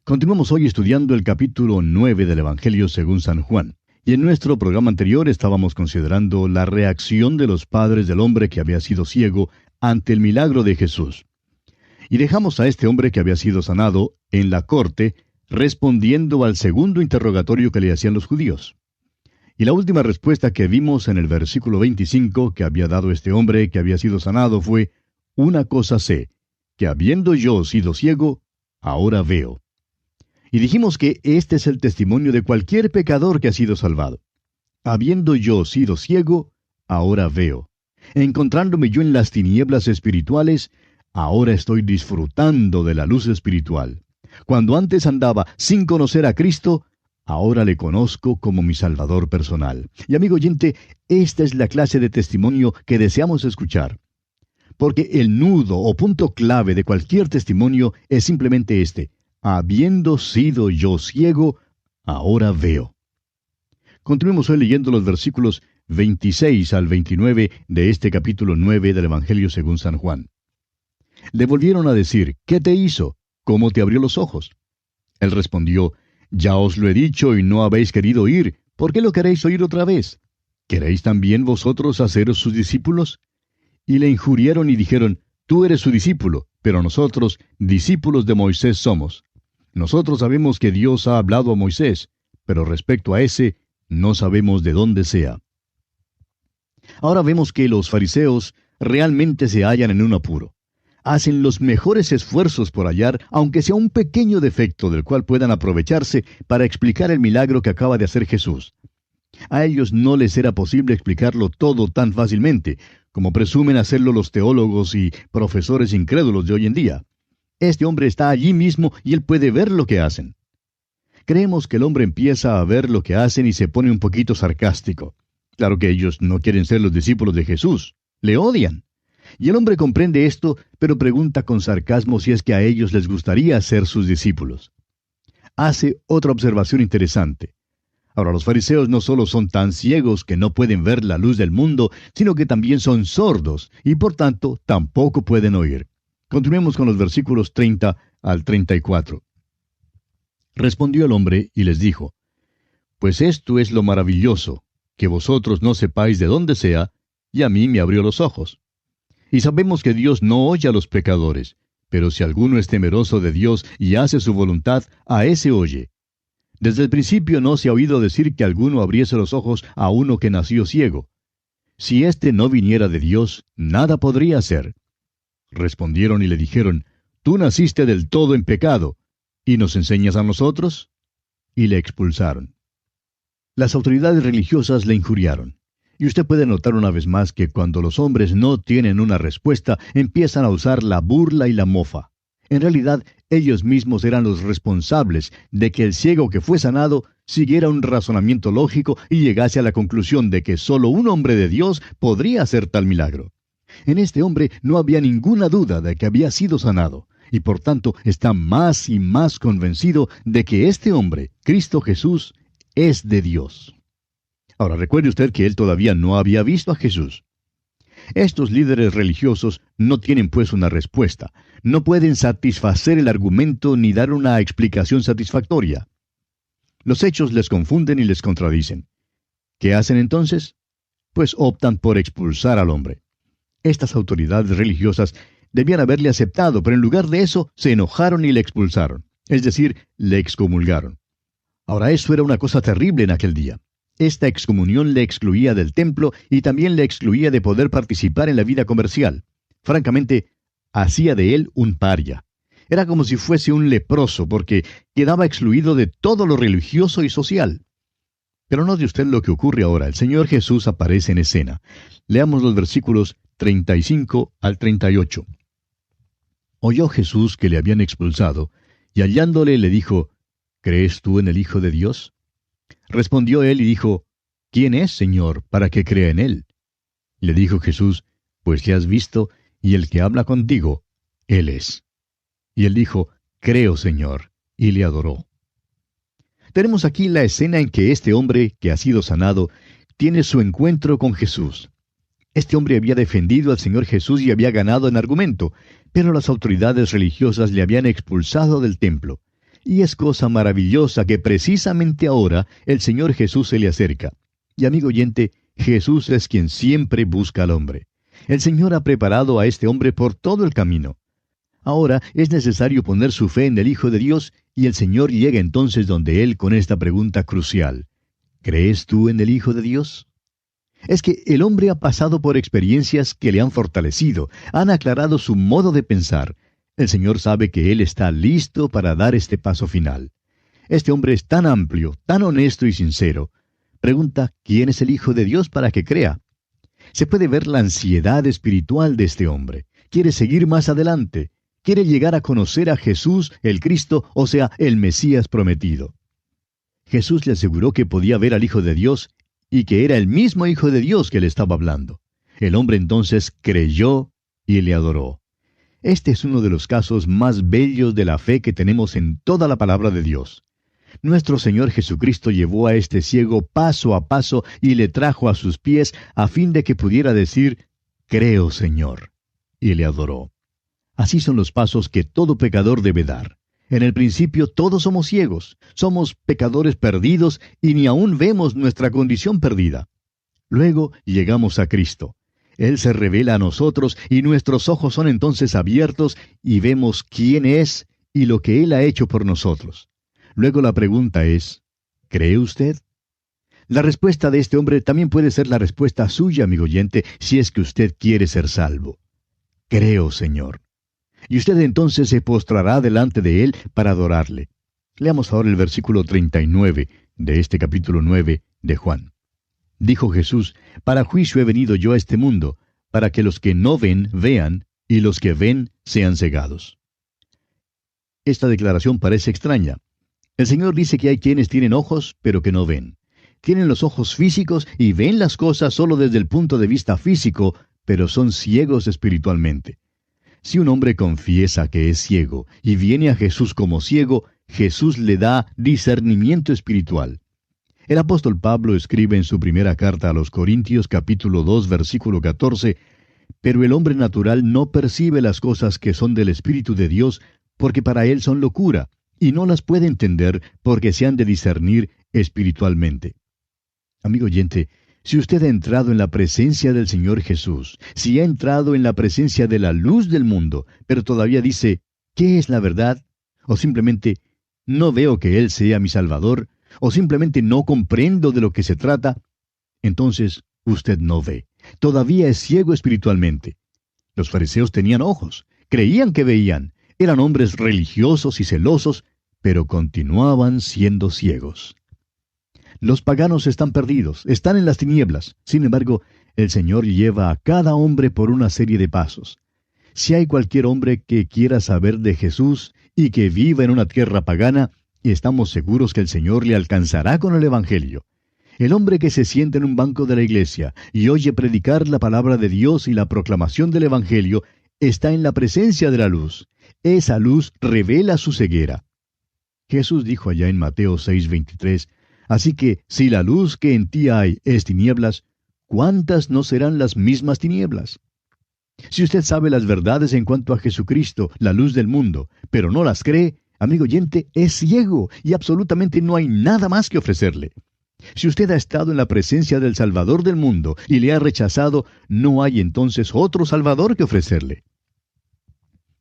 Continuamos hoy estudiando el capítulo 9 del Evangelio según San Juan. Y en nuestro programa anterior estábamos considerando la reacción de los padres del hombre que había sido ciego ante el milagro de Jesús. Y dejamos a este hombre que había sido sanado en la corte, respondiendo al segundo interrogatorio que le hacían los judíos. Y la última respuesta que vimos en el versículo 25 que había dado este hombre que había sido sanado fue: una cosa sé, que habiendo yo sido ciego, ahora veo. Y dijimos que este es el testimonio de cualquier pecador que ha sido salvado. Habiendo yo sido ciego, ahora veo. Encontrándome yo en las tinieblas espirituales, ahora estoy disfrutando de la luz espiritual. Cuando antes andaba sin conocer a Cristo, ahora le conozco como mi Salvador personal. Y amigo oyente, esta es la clase de testimonio que deseamos escuchar. Porque el nudo o punto clave de cualquier testimonio es simplemente este: habiendo sido yo ciego, ahora veo. Continuemos hoy leyendo los versículos 26 al 29 de este capítulo 9 del Evangelio según San Juan. Le volvieron a decir: ¿qué te hizo? ¿Cómo te abrió los ojos? Él respondió: ya os lo he dicho y no habéis querido oír. ¿Por qué lo queréis oír otra vez? ¿Queréis también vosotros haceros sus discípulos? Y le injuriaron y dijeron: tú eres su discípulo, pero nosotros discípulos de Moisés somos. Nosotros sabemos que Dios ha hablado a Moisés, pero respecto a ese, no sabemos de dónde sea. Ahora vemos que los fariseos realmente se hallan en un apuro. Hacen los mejores esfuerzos por hallar, aunque sea un pequeño defecto del cual puedan aprovecharse para explicar el milagro que acaba de hacer Jesús. A ellos no les era posible explicarlo todo tan fácilmente, como presumen hacerlo los teólogos y profesores incrédulos de hoy en día. Este hombre está allí mismo y él puede ver lo que hacen. Creemos que el hombre empieza a ver lo que hacen y se pone un poquito sarcástico. Claro que ellos no quieren ser los discípulos de Jesús. Le odian. Y el hombre comprende esto, pero pregunta con sarcasmo si es que a ellos les gustaría ser sus discípulos. Hace otra observación interesante. Ahora, los fariseos no solo son tan ciegos que no pueden ver la luz del mundo, sino que también son sordos y por tanto tampoco pueden oír. Continuemos con los versículos 30 al 34. Respondió el hombre y les dijo: pues esto es lo maravilloso, que vosotros no sepáis de dónde sea, y a mí me abrió los ojos. Y sabemos que Dios no oye a los pecadores, pero si alguno es temeroso de Dios y hace su voluntad, a ese oye. Desde el principio no se ha oído decir que alguno abriese los ojos a uno que nació ciego. Si éste no viniera de Dios, nada podría hacer. Respondieron y le dijeron: tú naciste del todo en pecado, ¿y nos enseñas a nosotros? Y le expulsaron. Las autoridades religiosas le injuriaron. Y usted puede notar una vez más que cuando los hombres no tienen una respuesta, empiezan a usar la burla y la mofa. En realidad, ellos mismos eran los responsables de que el ciego que fue sanado siguiera un razonamiento lógico y llegase a la conclusión de que solo un hombre de Dios podría hacer tal milagro. En este hombre no había ninguna duda de que había sido sanado, y por tanto está más y más convencido de que este hombre, Cristo Jesús, es de Dios. Ahora recuerde usted que él todavía no había visto a Jesús. Estos líderes religiosos no tienen pues una respuesta, no pueden satisfacer el argumento ni dar una explicación satisfactoria. Los hechos les confunden y les contradicen. ¿Qué hacen entonces? Pues optan por expulsar al hombre. Estas autoridades religiosas debían haberle aceptado, pero en lugar de eso se enojaron y le expulsaron, es decir, le excomulgaron. Ahora eso era una cosa terrible en aquel día. Esta excomunión le excluía del templo y también le excluía de poder participar en la vida comercial. Francamente, hacía de él un paria. Era como si fuese un leproso, porque quedaba excluido de todo lo religioso y social. Pero note usted lo que ocurre ahora. El Señor Jesús aparece en escena. Leamos los versículos 35 al 38. Oyó Jesús que le habían expulsado, y hallándole le dijo: ¿crees tú en el Hijo de Dios? Respondió él y dijo: ¿quién es, Señor, para que crea en él? Le dijo Jesús: pues le has visto, y el que habla contigo, él es. Y él dijo: creo, Señor, y le adoró. Tenemos aquí la escena en que este hombre, que ha sido sanado, tiene su encuentro con Jesús. Este hombre había defendido al Señor Jesús y había ganado en argumento, pero las autoridades religiosas le habían expulsado del templo. Y es cosa maravillosa que precisamente ahora el Señor Jesús se le acerca. Y amigo oyente, Jesús es quien siempre busca al hombre. El Señor ha preparado a este hombre por todo el camino. Ahora es necesario poner su fe en el Hijo de Dios, y el Señor llega entonces donde él con esta pregunta crucial. ¿Crees tú en el Hijo de Dios? Es que el hombre ha pasado por experiencias que le han fortalecido, han aclarado su modo de pensar. El Señor sabe que él está listo para dar este paso final. Este hombre es tan amplio, tan honesto y sincero. Pregunta, ¿quién es el Hijo de Dios para que crea? Se puede ver la ansiedad espiritual de este hombre. Quiere seguir más adelante. Quiere llegar a conocer a Jesús, el Cristo, o sea, el Mesías prometido. Jesús le aseguró que podía ver al Hijo de Dios y que era el mismo Hijo de Dios que le estaba hablando. El hombre entonces creyó y le adoró. Este es uno de los casos más bellos de la fe que tenemos en toda la palabra de Dios. Nuestro Señor Jesucristo llevó a este ciego paso a paso y le trajo a sus pies a fin de que pudiera decir, «Creo, Señor», y le adoró. Así son los pasos que todo pecador debe dar. En el principio todos somos ciegos, somos pecadores perdidos y ni aún vemos nuestra condición perdida. Luego llegamos a Cristo. Él se revela a nosotros y nuestros ojos son entonces abiertos y vemos quién es y lo que Él ha hecho por nosotros. Luego la pregunta es, ¿cree usted? La respuesta de este hombre también puede ser la respuesta suya, amigo oyente, si es que usted quiere ser salvo. Creo, Señor. Y usted entonces se postrará delante de Él para adorarle. Leamos ahora el versículo 39 de este capítulo 9 de Juan. Dijo Jesús, «Para juicio he venido yo a este mundo, para que los que no ven, vean, y los que ven, sean cegados». Esta declaración parece extraña. El Señor dice que hay quienes tienen ojos, pero que no ven. Tienen los ojos físicos y ven las cosas solo desde el punto de vista físico, pero son ciegos espiritualmente. Si un hombre confiesa que es ciego y viene a Jesús como ciego, Jesús le da discernimiento espiritual. El apóstol Pablo escribe en su primera carta a los Corintios capítulo 2 versículo 14, «Pero el hombre natural no percibe las cosas que son del Espíritu de Dios, porque para él son locura, y no las puede entender porque se han de discernir espiritualmente». Amigo oyente, si usted ha entrado en la presencia del Señor Jesús, si ha entrado en la presencia de la luz del mundo, pero todavía dice, ¿qué es la verdad? O simplemente, no veo que Él sea mi Salvador, o simplemente no comprendo de lo que se trata, entonces usted no ve. Todavía es ciego espiritualmente. Los fariseos tenían ojos, creían que veían, eran hombres religiosos y celosos, pero continuaban siendo ciegos. Los paganos están perdidos, están en las tinieblas. Sin embargo, el Señor lleva a cada hombre por una serie de pasos. Si hay cualquier hombre que quiera saber de Jesús y que viva en una tierra pagana, estamos seguros que el Señor le alcanzará con el Evangelio. El hombre que se sienta en un banco de la iglesia y oye predicar la palabra de Dios y la proclamación del Evangelio, está en la presencia de la luz. Esa luz revela su ceguera. Jesús dijo allá en Mateo 6:23, «Así que, si la luz que en ti hay es tinieblas, ¿cuántas no serán las mismas tinieblas?» Si usted sabe las verdades en cuanto a Jesucristo, la luz del mundo, pero no las cree, amigo oyente, es ciego y absolutamente no hay nada más que ofrecerle. Si usted ha estado en la presencia del Salvador del mundo y le ha rechazado, no hay entonces otro Salvador que ofrecerle.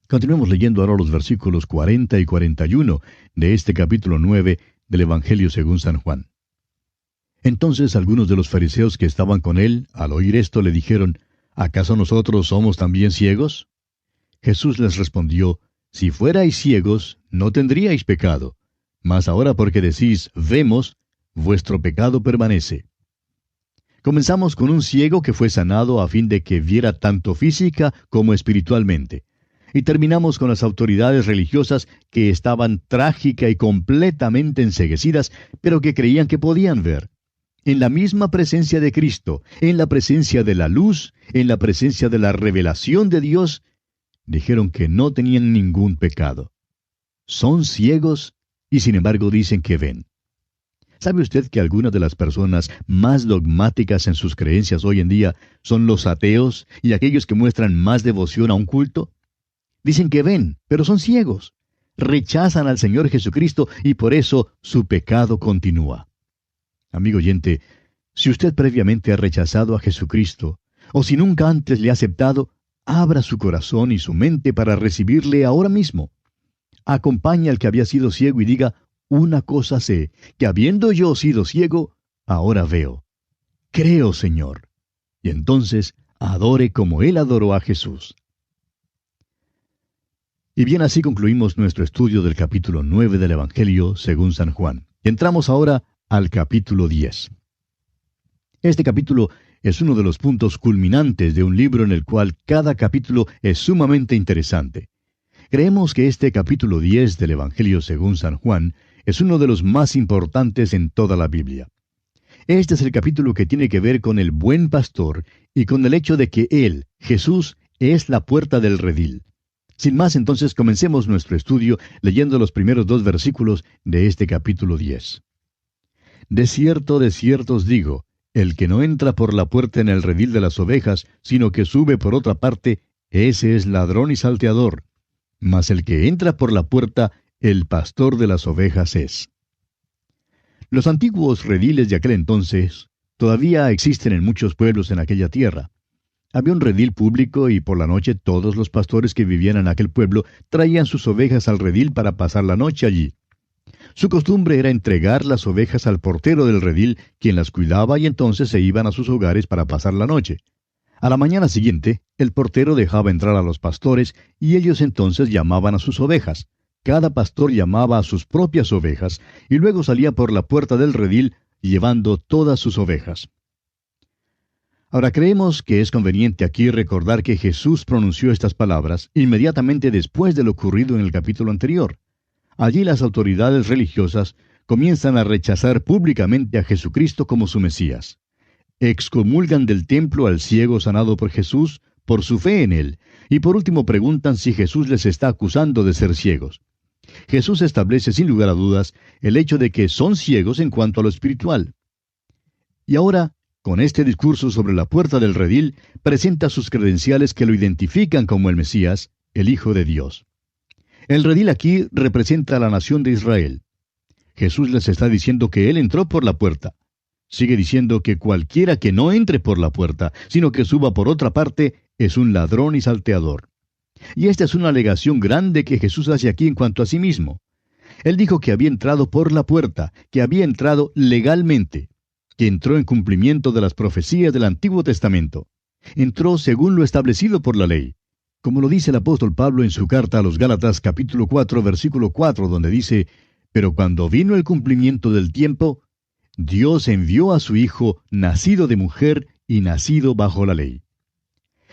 Continuemos leyendo ahora los versículos 40 y 41 de este capítulo 9 del Evangelio según San Juan. Entonces algunos de los fariseos que estaban con él, al oír esto, le dijeron, ¿acaso nosotros somos también ciegos? Jesús les respondió, si fuerais ciegos, no tendríais pecado, mas ahora porque decís, vemos, vuestro pecado permanece. Comenzamos con un ciego que fue sanado a fin de que viera tanto física como espiritualmente. Y terminamos con las autoridades religiosas que estaban trágica y completamente enceguecidas, pero que creían que podían ver. En la misma presencia de Cristo, en la presencia de la luz, en la presencia de la revelación de Dios, dijeron que no tenían ningún pecado. Son ciegos y sin embargo dicen que ven. ¿Sabe usted que algunas de las personas más dogmáticas en sus creencias hoy en día son los ateos y aquellos que muestran más devoción a un culto? Dicen que ven, pero son ciegos. rechazan al Señor Jesucristo y por eso su pecado continúa. Amigo oyente, si usted previamente ha rechazado a Jesucristo, o si nunca antes le ha aceptado, abra su corazón y su mente para recibirle ahora mismo. Acompañe al que había sido ciego y diga, una cosa sé, que habiendo yo sido ciego, ahora veo. Creo, Señor. Y entonces adore como Él adoró a Jesús. Y bien, así concluimos nuestro estudio del capítulo 9 del Evangelio según San Juan. Entramos ahora al capítulo 10. Este capítulo es uno de los puntos culminantes de un libro en el cual cada capítulo es sumamente interesante. Creemos que este capítulo 10 del Evangelio según San Juan es uno de los más importantes en toda la Biblia. Este es el capítulo que tiene que ver con el buen pastor y con el hecho de que Él, Jesús, es la puerta del redil. Sin más, entonces, comencemos nuestro estudio leyendo los primeros 2 versículos de este capítulo 10. De cierto os digo, el que no entra por la puerta en el redil de las ovejas, sino que sube por otra parte, ese es ladrón y salteador. Mas el que entra por la puerta, el pastor de las ovejas es. Los antiguos rediles de aquel entonces todavía existen en muchos pueblos en aquella tierra. Había un redil público y por la noche todos los pastores que vivían en aquel pueblo traían sus ovejas al redil para pasar la noche allí. Su costumbre era entregar las ovejas al portero del redil, quien las cuidaba y entonces se iban a sus hogares para pasar la noche. A la mañana siguiente, el portero dejaba entrar a los pastores y ellos entonces llamaban a sus ovejas. Cada pastor llamaba a sus propias ovejas y luego salía por la puerta del redil llevando todas sus ovejas. Ahora creemos que es conveniente aquí recordar que Jesús pronunció estas palabras inmediatamente después de lo ocurrido en el capítulo anterior. Allí las autoridades religiosas comienzan a rechazar públicamente a Jesucristo como su Mesías. Excomulgan del templo al ciego sanado por Jesús por su fe en él, y por último preguntan si Jesús les está acusando de ser ciegos. Jesús establece sin lugar a dudas el hecho de que son ciegos en cuanto a lo espiritual. Y ahora, con este discurso sobre la puerta del redil, presenta sus credenciales que lo identifican como el Mesías, el Hijo de Dios. El redil aquí representa a la nación de Israel. Jesús les está diciendo que Él entró por la puerta. Sigue diciendo que cualquiera que no entre por la puerta, sino que suba por otra parte, es un ladrón y salteador. Y esta es una alegación grande que Jesús hace aquí en cuanto a sí mismo. Él dijo que había entrado por la puerta, que había entrado legalmente, que entró en cumplimiento de las profecías del Antiguo Testamento. Entró según lo establecido por la ley. Como lo dice el apóstol Pablo en su carta a los Gálatas capítulo 4, versículo 4, donde dice, «Pero cuando vino el cumplimiento del tiempo, Dios envió a su Hijo, nacido de mujer y nacido bajo la ley».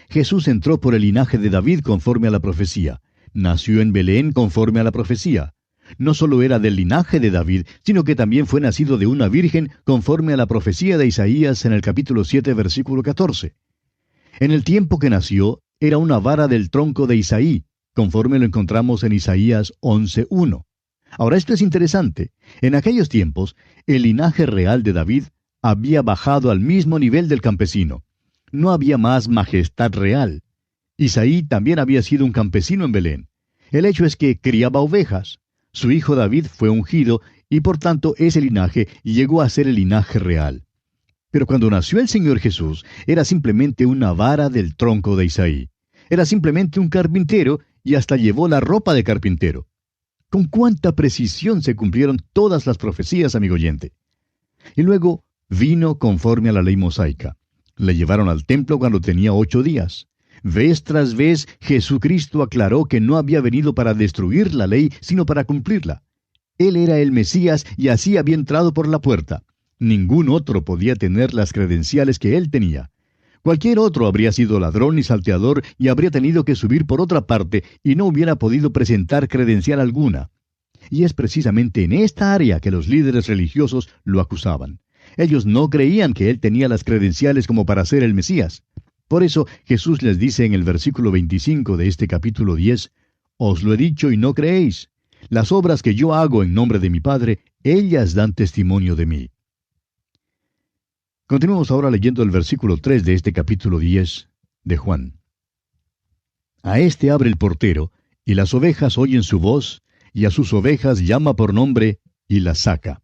Jesús entró por el linaje de David conforme a la profecía. Nació en Belén conforme a la profecía. No solo era del linaje de David, sino que también fue nacido de una virgen conforme a la profecía de Isaías en el capítulo 7, versículo 14. En el tiempo que nació, era una vara del tronco de Isaí, conforme lo encontramos en Isaías 11:1. Ahora esto es interesante. En aquellos tiempos, el linaje real de David había bajado al mismo nivel del campesino. No había más majestad real. Isaí también había sido un campesino en Belén. El hecho es que criaba ovejas. Su hijo David fue ungido y por tanto ese linaje llegó a ser el linaje real. Pero cuando nació el Señor Jesús, era simplemente una vara del tronco de Isaí. Era simplemente un carpintero y hasta llevó la ropa de carpintero. Con cuánta precisión se cumplieron todas las profecías, amigo oyente. Y luego vino conforme a la ley mosaica. Le llevaron al templo cuando tenía 8 días. Vez tras vez, Jesucristo aclaró que no había venido para destruir la ley, sino para cumplirla. Él era el Mesías y así había entrado por la puerta. Ningún otro podía tener las credenciales que él tenía. Cualquier otro habría sido ladrón y salteador y habría tenido que subir por otra parte y no hubiera podido presentar credencial alguna. Y es precisamente en esta área que los líderes religiosos lo acusaban. Ellos no creían que él tenía las credenciales como para ser el Mesías. Por eso Jesús les dice en el versículo 25 de este capítulo 10, «Os lo he dicho y no creéis. Las obras que yo hago en nombre de mi Padre, ellas dan testimonio de mí». Continuamos ahora leyendo el versículo 3 de este capítulo 10 de Juan. «A éste abre el portero, y las ovejas oyen su voz, y a sus ovejas llama por nombre y las saca.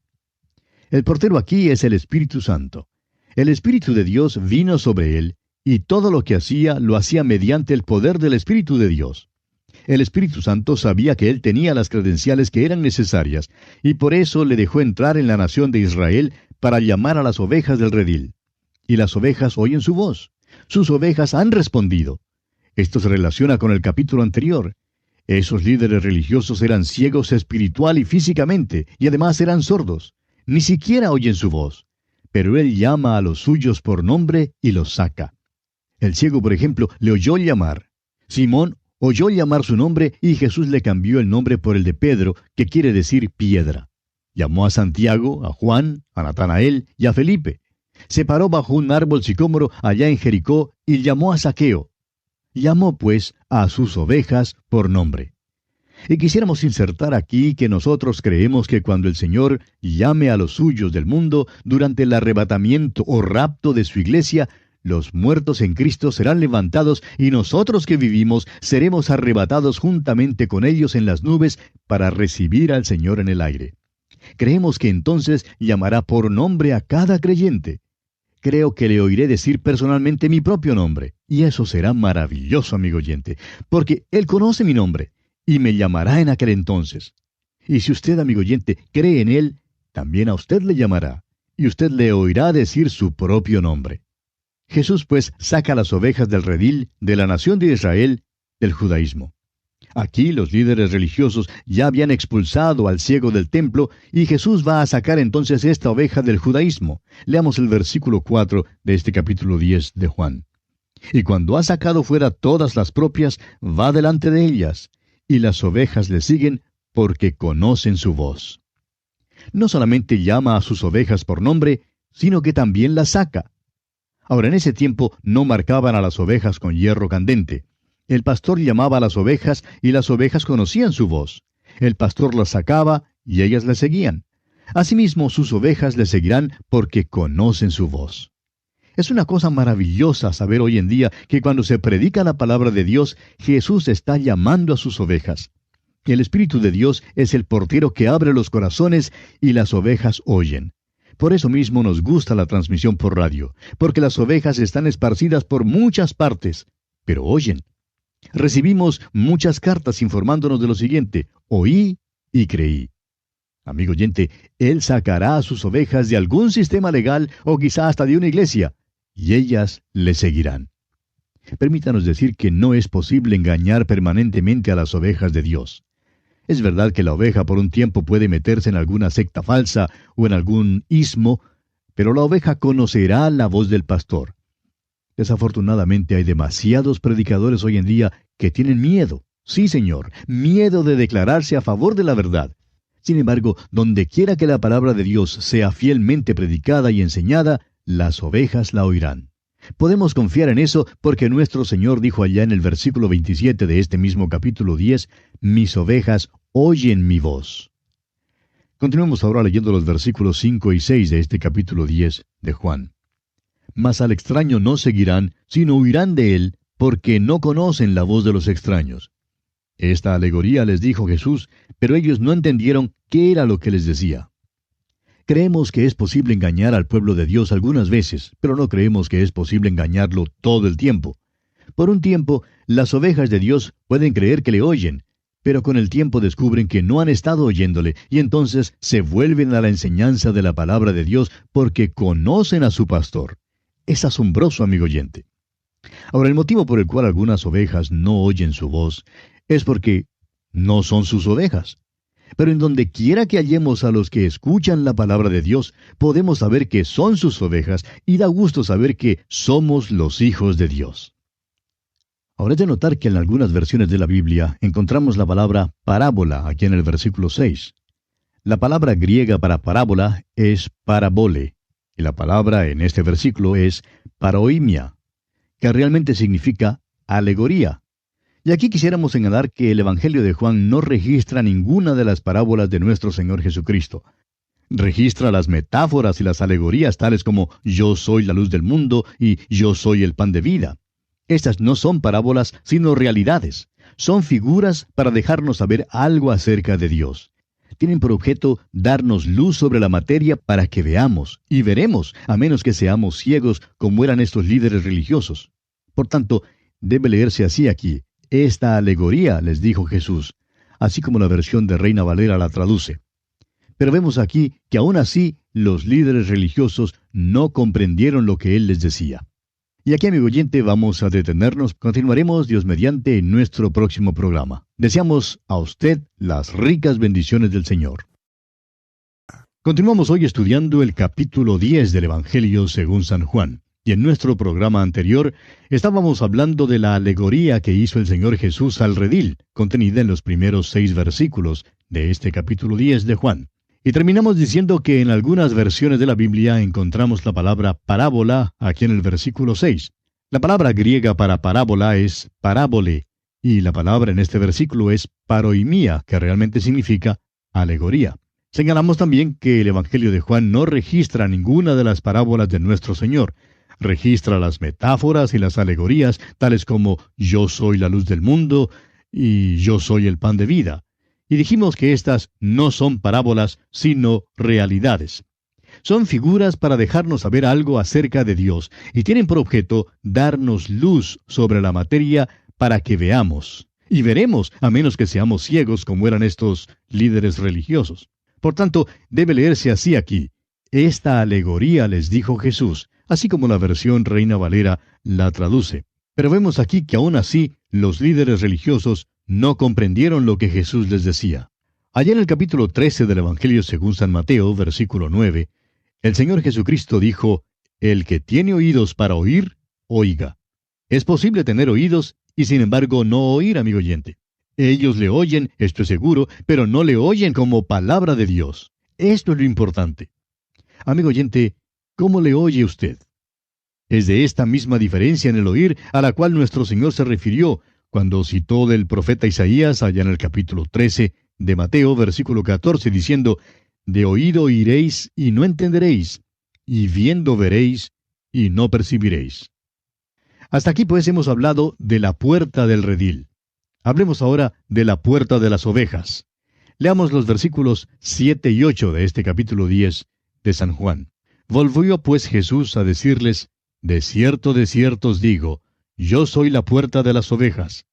El portero aquí es el Espíritu Santo. El Espíritu de Dios vino sobre él, y todo lo que hacía lo hacía mediante el poder del Espíritu de Dios. El Espíritu Santo sabía que él tenía las credenciales que eran necesarias, y por eso le dejó entrar en la nación de Israel para llamar a las ovejas del redil. Y las ovejas oyen su voz. Sus ovejas han respondido. Esto se relaciona con el capítulo anterior. Esos líderes religiosos eran ciegos espiritual y físicamente, y además eran sordos. Ni siquiera oyen su voz. Pero él llama a los suyos por nombre y los saca. El ciego, por ejemplo, le oyó llamar. Simón oyó llamar su nombre y Jesús le cambió el nombre por el de Pedro, que quiere decir piedra. Llamó a Santiago, a Juan, a Natanael y a Felipe. Se paró bajo un árbol sicómoro allá en Jericó y llamó a Zaqueo. Llamó, pues, a sus ovejas por nombre. Y quisiéramos insertar aquí que nosotros creemos que cuando el Señor llame a los suyos del mundo durante el arrebatamiento o rapto de su iglesia, los muertos en Cristo serán levantados y nosotros que vivimos seremos arrebatados juntamente con ellos en las nubes para recibir al Señor en el aire. Creemos que entonces llamará por nombre a cada creyente. Creo que le oiré decir personalmente mi propio nombre, y eso será maravilloso, amigo oyente, porque Él conoce mi nombre, y me llamará en aquel entonces. Y si usted, amigo oyente, cree en Él, también a usted le llamará, y usted le oirá decir su propio nombre. Jesús, pues, saca las ovejas del redil de la nación de Israel, del judaísmo. Aquí los líderes religiosos ya habían expulsado al ciego del templo, y Jesús va a sacar entonces esta oveja del judaísmo. Leamos el versículo 4 de este capítulo 10 de Juan. Y cuando ha sacado fuera todas las propias, va delante de ellas, y las ovejas le siguen porque conocen su voz. No solamente llama a sus ovejas por nombre, sino que también las saca. Ahora, en ese tiempo no marcaban a las ovejas con hierro candente. El pastor llamaba a las ovejas y las ovejas conocían su voz. El pastor las sacaba y ellas le seguían. Asimismo, sus ovejas le seguirán porque conocen su voz. Es una cosa maravillosa saber hoy en día que cuando se predica la palabra de Dios, Jesús está llamando a sus ovejas. El Espíritu de Dios es el portero que abre los corazones y las ovejas oyen. Por eso mismo nos gusta la transmisión por radio, porque las ovejas están esparcidas por muchas partes, pero oyen. Recibimos muchas cartas informándonos de lo siguiente: oí y creí. Amigo oyente, Él sacará a sus ovejas de algún sistema legal o quizá hasta de una iglesia, y ellas le seguirán. Permítanos decir que no es posible engañar permanentemente a las ovejas de Dios. Es verdad que la oveja por un tiempo puede meterse en alguna secta falsa o en algún ismo, pero la oveja conocerá la voz del pastor. Desafortunadamente hay demasiados predicadores hoy en día que tienen miedo, sí señor, miedo de declararse a favor de la verdad. Sin embargo, donde quiera que la palabra de Dios sea fielmente predicada y enseñada, las ovejas la oirán. Podemos confiar en eso porque nuestro Señor dijo allá en el versículo 27 de este mismo capítulo 10, «Mis ovejas oyen mi voz». Continuemos ahora leyendo los versículos 5 y 6 de este capítulo 10 de Juan. «Mas al extraño no seguirán, sino huirán de él, porque no conocen la voz de los extraños». Esta alegoría les dijo Jesús, pero ellos no entendieron qué era lo que les decía. Creemos que es posible engañar al pueblo de Dios algunas veces, pero no creemos que es posible engañarlo todo el tiempo. Por un tiempo, las ovejas de Dios pueden creer que le oyen, pero con el tiempo descubren que no han estado oyéndole, y entonces se vuelven a la enseñanza de la palabra de Dios porque conocen a su pastor. Es asombroso, amigo oyente. Ahora, el motivo por el cual algunas ovejas no oyen su voz es porque no son sus ovejas. Pero en donde quiera que hallemos a los que escuchan la palabra de Dios, podemos saber que son sus ovejas y da gusto saber que somos los hijos de Dios. Ahora es de notar que en algunas versiones de la Biblia encontramos la palabra parábola aquí en el versículo 6. La palabra griega para parábola es parabole, y la palabra en este versículo es paroimia, que realmente significa alegoría. Y aquí quisiéramos señalar que el Evangelio de Juan no registra ninguna de las parábolas de nuestro Señor Jesucristo. Registra las metáforas y las alegorías tales como «yo soy la luz del mundo» y «yo soy el pan de vida». Estas no son parábolas, sino realidades. son figuras para dejarnos saber algo acerca de Dios. Tienen por objeto darnos luz sobre la materia para que veamos y veremos, a menos que seamos ciegos como eran estos líderes religiosos. Por tanto, debe leerse así aquí: esta alegoría, les dijo Jesús, así como la versión de Reina Valera la traduce. Pero vemos aquí que aún así los líderes religiosos no comprendieron lo que Él les decía. Y aquí, amigo oyente, vamos a detenernos. Continuaremos, Dios mediante, en nuestro próximo programa. Deseamos a usted las ricas bendiciones del Señor. Continuamos hoy estudiando el capítulo 10 del Evangelio según San Juan. Y en nuestro programa anterior estábamos hablando de la alegoría que hizo el Señor Jesús al redil, contenida en los primeros 6 versículos de este capítulo 10 de Juan. Y terminamos diciendo que en algunas versiones de la Biblia encontramos la palabra parábola aquí en el versículo 6. La palabra griega para parábola es parábole, y la palabra en este versículo es paroimía, que realmente significa alegoría. Señalamos también que el Evangelio de Juan no registra ninguna de las parábolas de nuestro Señor. Registra las metáforas y las alegorías, tales como yo soy la luz del mundo y yo soy el pan de vida. Y dijimos que estas no son parábolas, sino realidades. Son figuras para dejarnos saber algo acerca de Dios, y tienen por objeto darnos luz sobre la materia para que veamos. Y veremos, a menos que seamos ciegos como eran estos líderes religiosos. Por tanto, debe leerse así aquí: esta alegoría, les dijo Jesús, así como la versión Reina Valera la traduce. Pero vemos aquí que aún así los líderes religiosos no comprendieron lo que Jesús les decía. Allá en el capítulo 13 del Evangelio según San Mateo, versículo 9, el Señor Jesucristo dijo: el que tiene oídos para oír, oiga. Es posible tener oídos y sin embargo no oír, amigo oyente. Ellos le oyen, esto es seguro, pero no le oyen como palabra de Dios. Esto es lo importante. Amigo oyente, ¿cómo le oye usted? Es de esta misma diferencia en el oír a la cual nuestro Señor se refirió cuando citó del profeta Isaías allá en el capítulo 13 de Mateo, versículo 14, diciendo: de oído oiréis y no entenderéis, y viendo veréis y no percibiréis. Hasta aquí pues hemos hablado de la puerta del redil. Hablemos ahora de la puerta de las ovejas. Leamos los versículos 7 y 8 de este capítulo 10 de San Juan. Volvió pues Jesús a decirles: de cierto os digo, yo soy la puerta de las ovejas.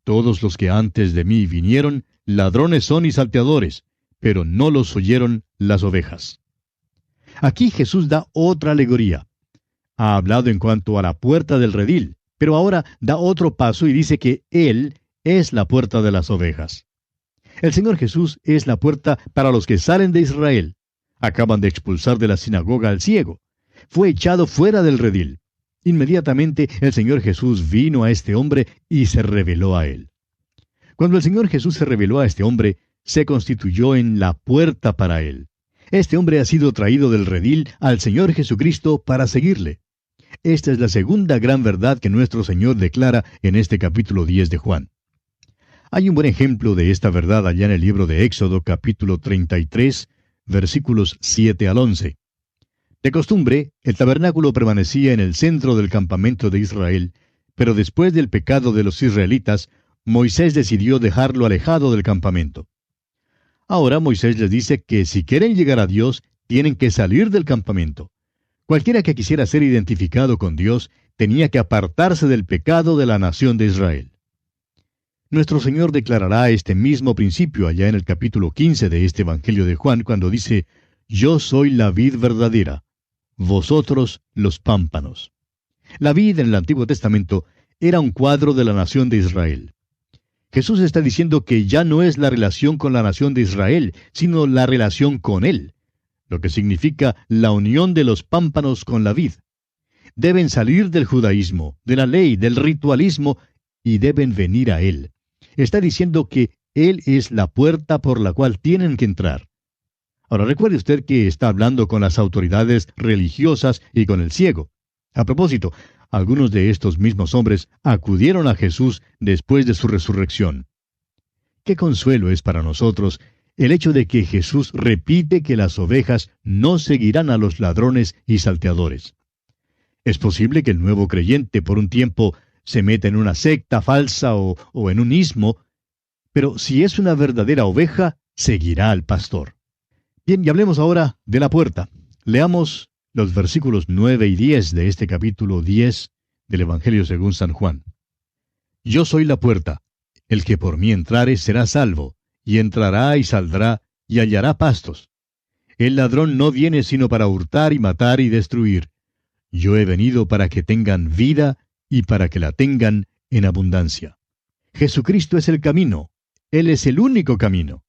Todos los que antes de mí vinieron, ladrones son y salteadores, pero no los oyeron las ovejas. Aquí Jesús da otra alegoría. Ha hablado en cuanto a la puerta del redil, pero ahora da otro paso y dice que Él es la puerta de las ovejas. El Señor Jesús es la puerta para los que salen de Israel. Acaban de expulsar de la sinagoga al ciego. Fue echado fuera del redil. Inmediatamente el Señor Jesús vino a este hombre y se reveló a él. Cuando el Señor Jesús se reveló a este hombre, se constituyó en la puerta para él. Este hombre ha sido traído del redil al Señor Jesucristo para seguirle. Esta es la segunda gran verdad que nuestro Señor declara en este capítulo 10 de Juan. Hay un buen ejemplo de esta verdad allá en el libro de Éxodo, capítulo 33, versículos 7 al 11. De costumbre, el tabernáculo permanecía en el centro del campamento de Israel, pero después del pecado de los israelitas, Moisés decidió dejarlo alejado del campamento. Ahora Moisés les dice que si quieren llegar a Dios, tienen que salir del campamento. Cualquiera que quisiera ser identificado con Dios, tenía que apartarse del pecado de la nación de Israel. Nuestro Señor declarará este mismo principio allá en el capítulo 15 de este Evangelio de Juan, cuando dice: yo soy la vid verdadera, vosotros los pámpanos. La vid en el Antiguo Testamento era un cuadro de la nación de Israel. Jesús está diciendo que ya no es la relación con la nación de Israel, sino la relación con Él, lo que significa la unión de los pámpanos con la vid. Deben salir del judaísmo, de la ley, del ritualismo, y deben venir a Él. Está diciendo que Él es la puerta por la cual tienen que entrar. Ahora recuerde usted que está hablando con las autoridades religiosas y con el ciego. A propósito, algunos de estos mismos hombres acudieron a Jesús después de su resurrección. Qué consuelo es para nosotros el hecho de que Jesús repite que las ovejas no seguirán a los ladrones y salteadores. Es posible que el nuevo creyente por un tiempo se meta en una secta falsa o en un ismo, pero si es una verdadera oveja, seguirá al pastor. Bien, y hablemos ahora de la puerta. Leamos los versículos 9 y 10 de este capítulo 10 del Evangelio según San Juan. Yo soy la puerta. El que por mí entrare será salvo, y entrará y saldrá, y hallará pastos. El ladrón no viene sino para hurtar y matar y destruir. Yo he venido para que tengan vida y para que la tengan en abundancia. Jesucristo es el camino. Él es el único camino.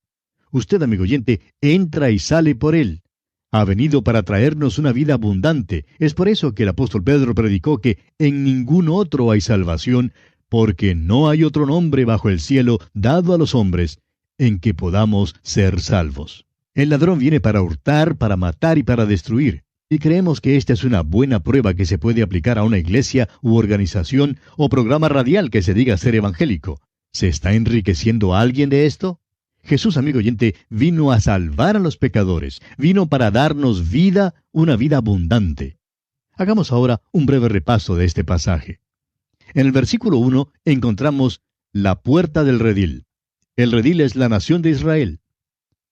Usted, amigo oyente, entra y sale por Él. Ha venido para traernos una vida abundante. Es por eso que el apóstol Pedro predicó que en ningún otro hay salvación, porque no hay otro nombre bajo el cielo dado a los hombres en que podamos ser salvos. El ladrón viene para hurtar, para matar y para destruir. Y creemos que esta es una buena prueba que se puede aplicar a una iglesia u organización o programa radial que se diga ser evangélico. ¿Se está enriqueciendo alguien de esto? Jesús, amigo oyente, vino a salvar a los pecadores. Vino para darnos vida, una vida abundante. Hagamos ahora un breve repaso de este pasaje. En el versículo 1 encontramos la puerta del redil. El redil es la nación de Israel.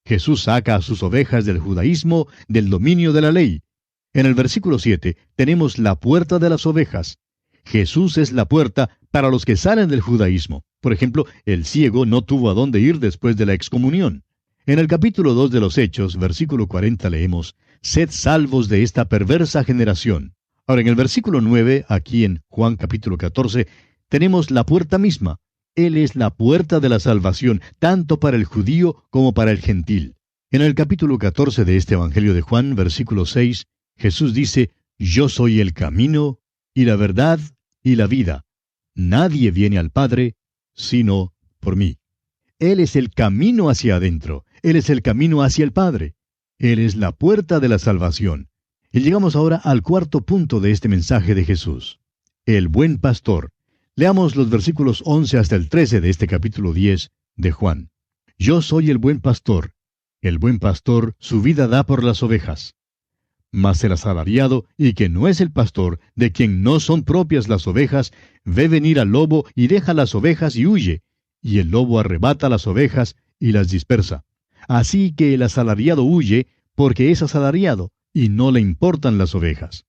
Jesús saca a sus ovejas del judaísmo, del dominio de la ley. En el versículo 7 tenemos la puerta de las ovejas. Jesús es la puerta para los que salen del judaísmo. Por ejemplo, el ciego no tuvo a dónde ir después de la excomunión. En el capítulo 2 de los Hechos, versículo 40, leemos, «Sed salvos de esta perversa generación». Ahora, en el versículo 9, aquí en Juan capítulo 14, tenemos la puerta misma. Él es la puerta de la salvación, tanto para el judío como para el gentil. En el capítulo 14 de este Evangelio de Juan, versículo 6, Jesús dice, «Yo soy el camino, y la verdad, y la vida. Nadie viene al Padre, sino por mí». Él es el camino hacia adentro. Él es el camino hacia el Padre. Él es la puerta de la salvación. Y llegamos ahora al cuarto punto de este mensaje de Jesús. El buen pastor. Leamos los versículos 11 hasta el 13 de este capítulo 10 de Juan. Yo soy el buen pastor. El buen pastor su vida da por las ovejas. Mas el asalariado, y que no es el pastor, de quien no son propias las ovejas, ve venir al lobo y deja las ovejas y huye, y el lobo arrebata las ovejas y las dispersa. Así que el asalariado huye porque es asalariado, y no le importan las ovejas.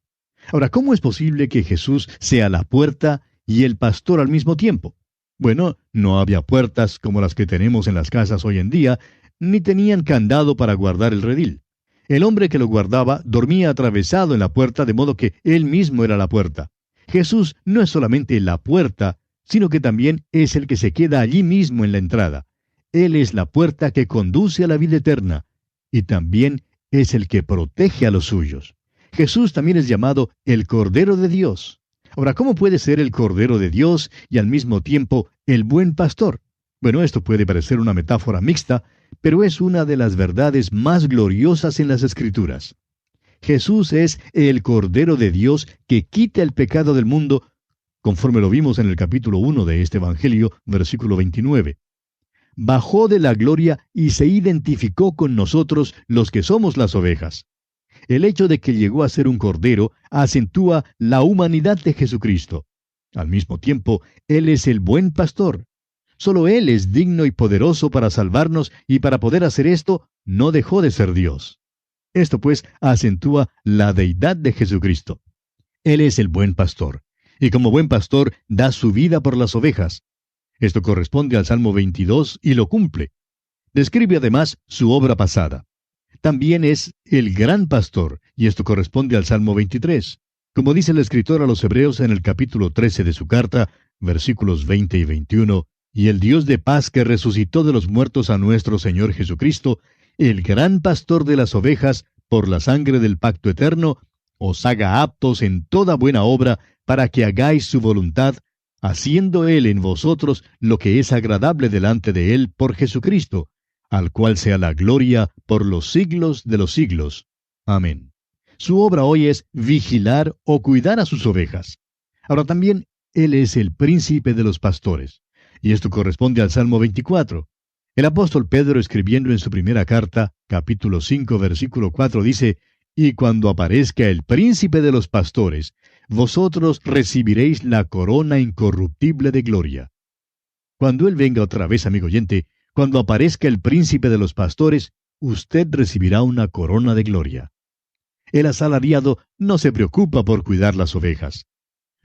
Ahora, ¿cómo es posible que Jesús sea la puerta y el pastor al mismo tiempo? Bueno, no había puertas como las que tenemos en las casas hoy en día, ni tenían candado para guardar el redil. El hombre que lo guardaba dormía atravesado en la puerta, de modo que él mismo era la puerta. Jesús no es solamente la puerta, sino que también es el que se queda allí mismo en la entrada. Él es la puerta que conduce a la vida eterna, y también es el que protege a los suyos. Jesús también es llamado el Cordero de Dios. Ahora, ¿cómo puede ser el Cordero de Dios y al mismo tiempo el buen pastor? Bueno, esto puede parecer una metáfora mixta, pero es una de las verdades más gloriosas en las Escrituras. Jesús es el Cordero de Dios que quita el pecado del mundo, conforme lo vimos en el capítulo 1 de este Evangelio, versículo 29. Bajó de la gloria y se identificó con nosotros los que somos las ovejas. El hecho de que llegó a ser un cordero acentúa la humanidad de Jesucristo. Al mismo tiempo, Él es el buen pastor. Solo Él es digno y poderoso para salvarnos, y para poder hacer esto, no dejó de ser Dios. Esto, pues, acentúa la deidad de Jesucristo. Él es el buen pastor, y como buen pastor da su vida por las ovejas. Esto corresponde al Salmo 22 y lo cumple. Describe además su obra pasada. También es el gran pastor, y esto corresponde al Salmo 23. Como dice el escritor a los Hebreos en el capítulo 13 de su carta, versículos 20 y 21, y el Dios de paz que resucitó de los muertos a nuestro Señor Jesucristo, el gran pastor de las ovejas, por la sangre del pacto eterno, os haga aptos en toda buena obra, para que hagáis su voluntad, haciendo Él en vosotros lo que es agradable delante de Él por Jesucristo, al cual sea la gloria por los siglos de los siglos. Amén. Su obra hoy es vigilar o cuidar a sus ovejas. Ahora también, Él es el príncipe de los pastores. Y esto corresponde al Salmo 24. El apóstol Pedro, escribiendo en su primera carta, capítulo 5, versículo 4, dice, «Y cuando aparezca el príncipe de los pastores, vosotros recibiréis la corona incorruptible de gloria. Cuando Él venga otra vez, amigo oyente, cuando aparezca el príncipe de los pastores, usted recibirá una corona de gloria. El asalariado no se preocupa por cuidar las ovejas.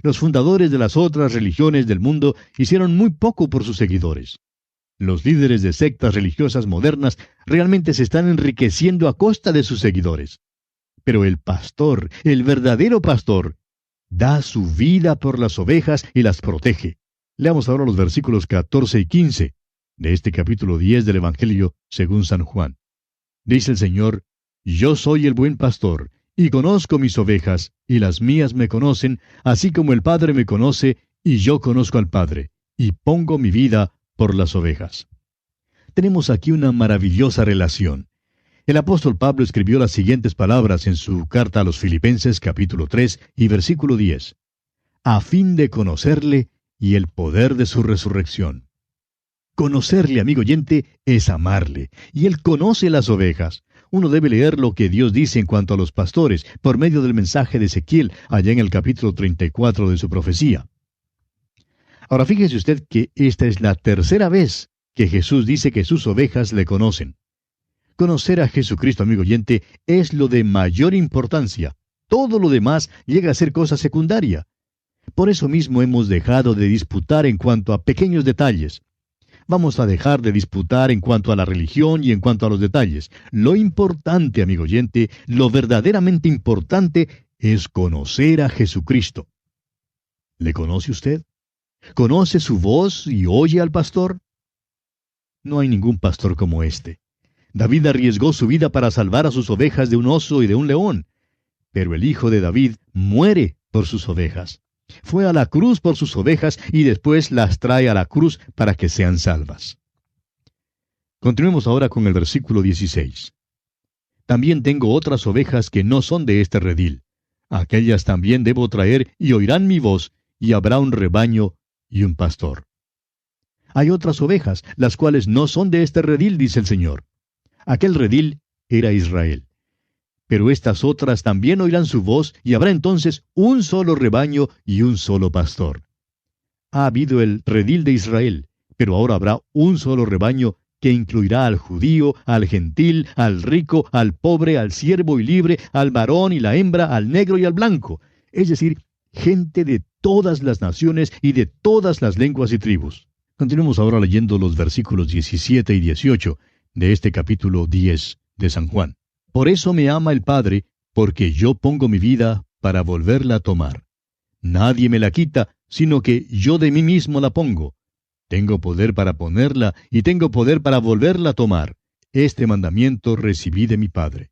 Los fundadores de las otras religiones del mundo hicieron muy poco por sus seguidores. Los líderes de sectas religiosas modernas realmente se están enriqueciendo a costa de sus seguidores. Pero el pastor, el verdadero pastor, da su vida por las ovejas y las protege. Leamos ahora los versículos 14 y 15 de este capítulo 10 del Evangelio según San Juan. Dice el Señor: Yo soy el buen pastor, y conozco mis ovejas, y las mías me conocen, así como el Padre me conoce, y yo conozco al Padre, y pongo mi vida por las ovejas. Tenemos aquí una maravillosa relación. El apóstol Pablo escribió las siguientes palabras en su carta a los Filipenses capítulo 3 y versículo 10. A fin de conocerle y el poder de su resurrección. Conocerle, amigo oyente, es amarle, y Él conoce las ovejas. Uno debe leer lo que Dios dice en cuanto a los pastores, por medio del mensaje de Ezequiel, allá en el capítulo 34 de su profecía. Ahora fíjese usted que esta es la tercera vez que Jesús dice que sus ovejas le conocen. Conocer a Jesucristo, amigo oyente, es lo de mayor importancia. Todo lo demás llega a ser cosa secundaria. Por eso mismo hemos dejado de disputar en cuanto a pequeños detalles. Vamos a dejar de disputar en cuanto a la religión y en cuanto a los detalles. Lo importante, amigo oyente, lo verdaderamente importante es conocer a Jesucristo. ¿Le conoce usted? ¿Conoce su voz y oye al pastor? No hay ningún pastor como este. David arriesgó su vida para salvar a sus ovejas de un oso y de un león. Pero el hijo de David muere por sus ovejas. Fue a la cruz por sus ovejas y después las trae a la cruz para que sean salvas. Continuemos ahora con el versículo 16. También tengo otras ovejas que no son de este redil. Aquellas también debo traer y oirán mi voz, y habrá un rebaño y un pastor. Hay otras ovejas, las cuales no son de este redil, dice el Señor. Aquel redil era Israel. Pero estas otras también oirán su voz, y habrá entonces un solo rebaño y un solo pastor. Ha habido el redil de Israel, pero ahora habrá un solo rebaño que incluirá al judío, al gentil, al rico, al pobre, al siervo y libre, al varón y la hembra, al negro y al blanco. Es decir, gente de todas las naciones y de todas las lenguas y tribus. Continuemos ahora leyendo los versículos 17 y 18 de este capítulo 10 de San Juan. Por eso me ama el Padre, porque yo pongo mi vida para volverla a tomar. Nadie me la quita, sino que yo de mí mismo la pongo. Tengo poder para ponerla y tengo poder para volverla a tomar. Este mandamiento recibí de mi Padre.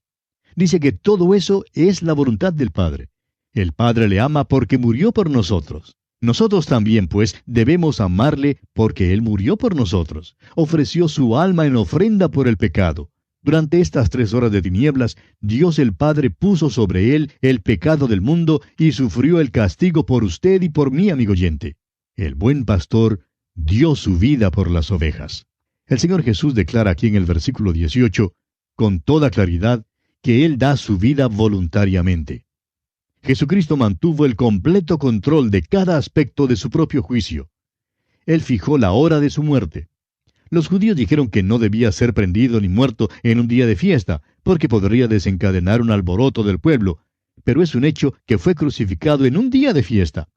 Dice que todo eso es la voluntad del Padre. El Padre le ama porque murió por nosotros. Nosotros también, pues, debemos amarle porque Él murió por nosotros. Ofreció su alma en ofrenda por el pecado. Durante estas 3 horas de tinieblas, Dios el Padre puso sobre Él el pecado del mundo y sufrió el castigo por usted y por mí, amigo oyente. El buen pastor dio su vida por las ovejas. El Señor Jesús declara aquí en el versículo 18, con toda claridad, que Él da su vida voluntariamente. Jesucristo mantuvo el completo control de cada aspecto de su propio juicio. Él fijó la hora de su muerte. Los judíos dijeron que no debía ser prendido ni muerto en un día de fiesta, porque podría desencadenar un alboroto del pueblo, pero es un hecho que fue crucificado en un día de fiesta.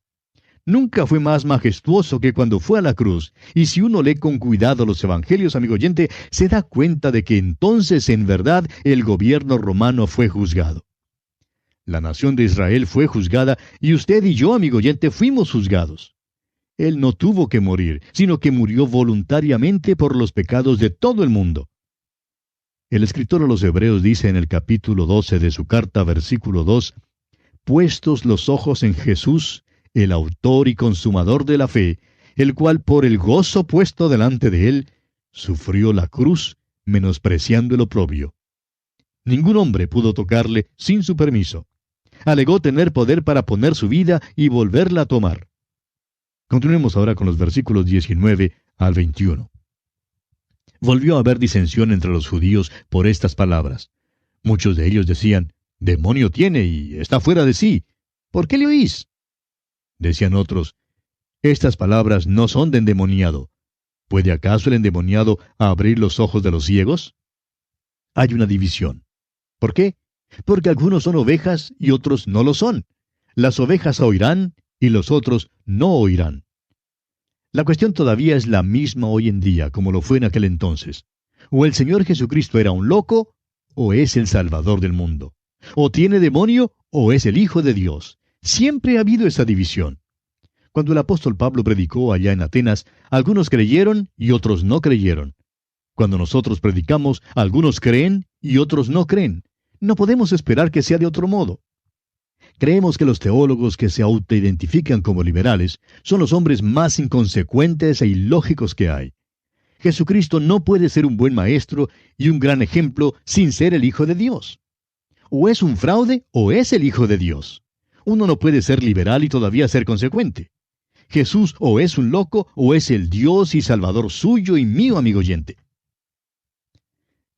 Nunca fue más majestuoso que cuando fue a la cruz, y si uno lee con cuidado los evangelios, amigo oyente, se da cuenta de que entonces en verdad el gobierno romano fue juzgado. La nación de Israel fue juzgada, y usted y yo, amigo oyente, fuimos juzgados. Él no tuvo que morir, sino que murió voluntariamente por los pecados de todo el mundo. El escritor a los Hebreos dice en el capítulo 12 de su carta, versículo 2, «Puestos los ojos en Jesús, el autor y consumador de la fe, el cual por el gozo puesto delante de él, sufrió la cruz, menospreciando el oprobio». Ningún hombre pudo tocarle sin su permiso. Alegó tener poder para poner su vida y volverla a tomar. Continuemos ahora con los versículos 19 al 21. Volvió a haber disensión entre los judíos por estas palabras. Muchos de ellos decían, «Demonio tiene y está fuera de sí. ¿Por qué le oís? Decían otros, estas palabras no son de endemoniado. ¿Puede acaso el endemoniado abrir los ojos de los ciegos? Hay una división. ¿Por qué? Porque algunos son ovejas y otros no lo son. Las ovejas oirán y los otros no oirán. La cuestión todavía es la misma hoy en día como lo fue en aquel entonces. O el Señor Jesucristo era un loco, o es el Salvador del mundo. O tiene demonio, o es el Hijo de Dios. Siempre ha habido esa división. Cuando el apóstol Pablo predicó allá en Atenas, algunos creyeron y otros no creyeron. Cuando nosotros predicamos, algunos creen y otros no creen. No podemos esperar que sea de otro modo. Creemos que los teólogos que se autoidentifican como liberales son los hombres más inconsecuentes e ilógicos que hay. Jesucristo no puede ser un buen maestro y un gran ejemplo sin ser el Hijo de Dios. O es un fraude o es el Hijo de Dios. Uno no puede ser liberal y todavía ser consecuente. Jesús o es un loco o es el Dios y Salvador suyo y mío, amigo oyente.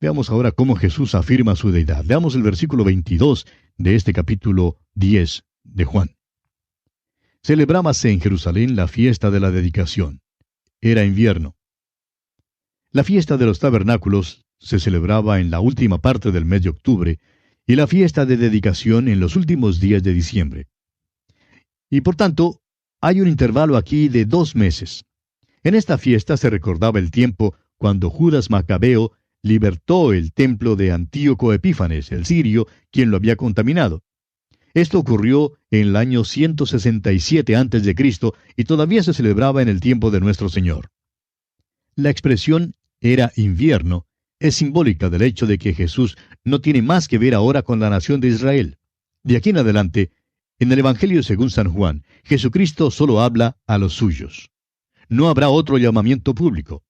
Veamos ahora cómo Jesús afirma su deidad. Veamos el versículo 22 de este capítulo 10 de Juan. Celebrábase en Jerusalén la fiesta de la dedicación. Era invierno. La fiesta de los tabernáculos se celebraba en la última parte del mes de octubre y la fiesta de dedicación en los últimos días de diciembre. Y por tanto, hay un intervalo aquí de 2 meses. En esta fiesta se recordaba el tiempo cuando Judas Macabeo libertó el templo de Antíoco Epífanes, el sirio, quien lo había contaminado. Esto ocurrió en el año 167 a.C. y todavía se celebraba en el tiempo de nuestro Señor. La expresión era invierno es simbólica del hecho de que Jesús no tiene más que ver ahora con la nación de Israel. De aquí en adelante, en el Evangelio según San Juan, Jesucristo solo habla a los suyos. No habrá otro llamamiento público.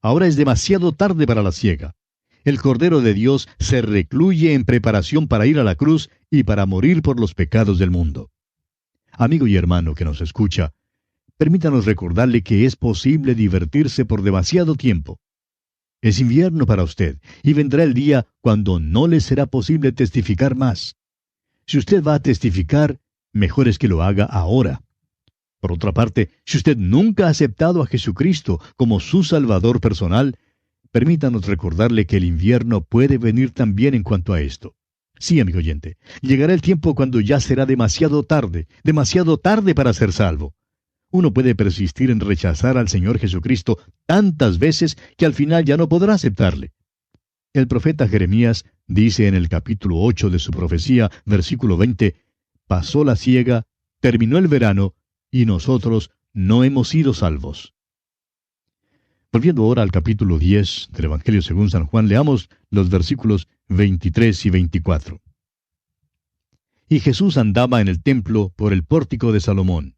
Ahora es demasiado tarde para la siega. El Cordero de Dios se recluye en preparación para ir a la cruz y para morir por los pecados del mundo. Amigo y hermano que nos escucha, permítanos recordarle que es posible divertirse por demasiado tiempo. Es invierno para usted, y vendrá el día cuando no le será posible testificar más. Si usted va a testificar, mejor es que lo haga ahora. Por otra parte, si usted nunca ha aceptado a Jesucristo como su Salvador personal, permítanos recordarle que el invierno puede venir también en cuanto a esto. Sí, amigo oyente, llegará el tiempo cuando ya será demasiado tarde para ser salvo. Uno puede persistir en rechazar al Señor Jesucristo tantas veces que al final ya no podrá aceptarle. El profeta Jeremías dice en el capítulo 8 de su profecía, versículo 20, «Pasó la siega, terminó el verano, y nosotros no hemos sido salvos». Volviendo ahora al capítulo 10 del Evangelio según San Juan, leamos los versículos 23 y 24. «Y Jesús andaba en el templo por el pórtico de Salomón.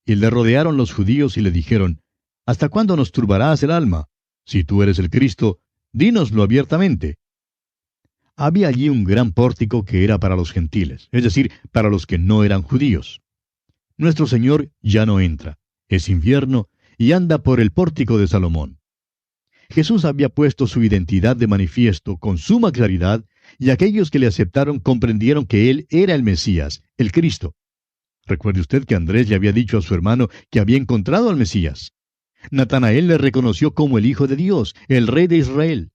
Y le rodearon los judíos y le dijeron, «¿Hasta cuándo nos turbarás el alma? Si tú eres el Cristo, dínoslo abiertamente». Había allí un gran pórtico que era para los gentiles, es decir, para los que no eran judíos. Nuestro Señor ya no entra, es invierno, y anda por el pórtico de Salomón. Jesús había puesto su identidad de manifiesto con suma claridad, y aquellos que le aceptaron comprendieron que Él era el Mesías, el Cristo. Recuerde usted que Andrés le había dicho a su hermano que había encontrado al Mesías. Natanael le reconoció como el Hijo de Dios, el Rey de Israel.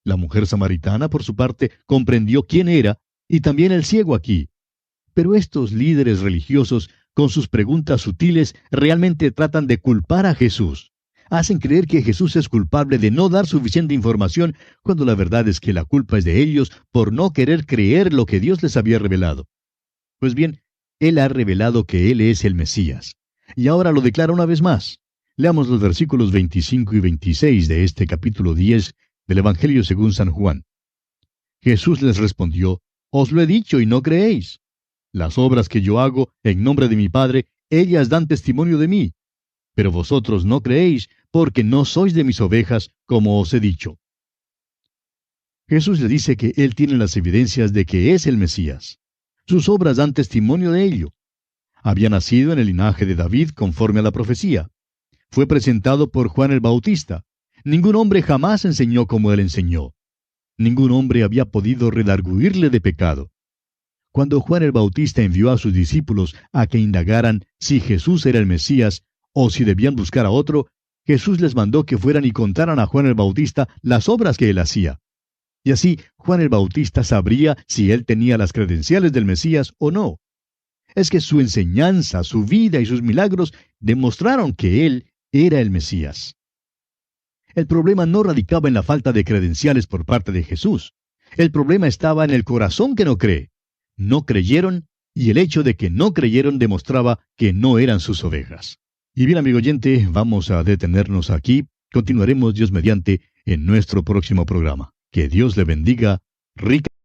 La mujer samaritana, por su parte, comprendió quién era, y también el ciego aquí. Pero estos líderes religiosos, con sus preguntas sutiles, realmente tratan de culpar a Jesús. Hacen creer que Jesús es culpable de no dar suficiente información, cuando la verdad es que la culpa es de ellos por no querer creer lo que Dios les había revelado. Pues bien, Él ha revelado que Él es el Mesías. Y ahora lo declara una vez más. Leamos los versículos 25 y 26 de este capítulo 10 del Evangelio según San Juan. Jesús les respondió, «Os lo he dicho y no creéis. Las obras que yo hago en nombre de mi Padre, ellas dan testimonio de mí. Pero vosotros no creéis, porque no sois de mis ovejas, como os he dicho». Jesús le dice que Él tiene las evidencias de que es el Mesías. Sus obras dan testimonio de ello. Había nacido en el linaje de David conforme a la profecía. Fue presentado por Juan el Bautista. Ningún hombre jamás enseñó como Él enseñó. Ningún hombre había podido redarguirle de pecado. Cuando Juan el Bautista envió a sus discípulos a que indagaran si Jesús era el Mesías o si debían buscar a otro, Jesús les mandó que fueran y contaran a Juan el Bautista las obras que él hacía. Y así Juan el Bautista sabría si él tenía las credenciales del Mesías o no. Es que su enseñanza, su vida y sus milagros demostraron que él era el Mesías. El problema no radicaba en la falta de credenciales por parte de Jesús. El problema estaba en el corazón que no cree. No creyeron, y el hecho de que no creyeron demostraba que no eran sus ovejas. Y bien, amigo oyente, vamos a detenernos aquí. Continuaremos, Dios mediante, en nuestro próximo programa. Que Dios le bendiga rica.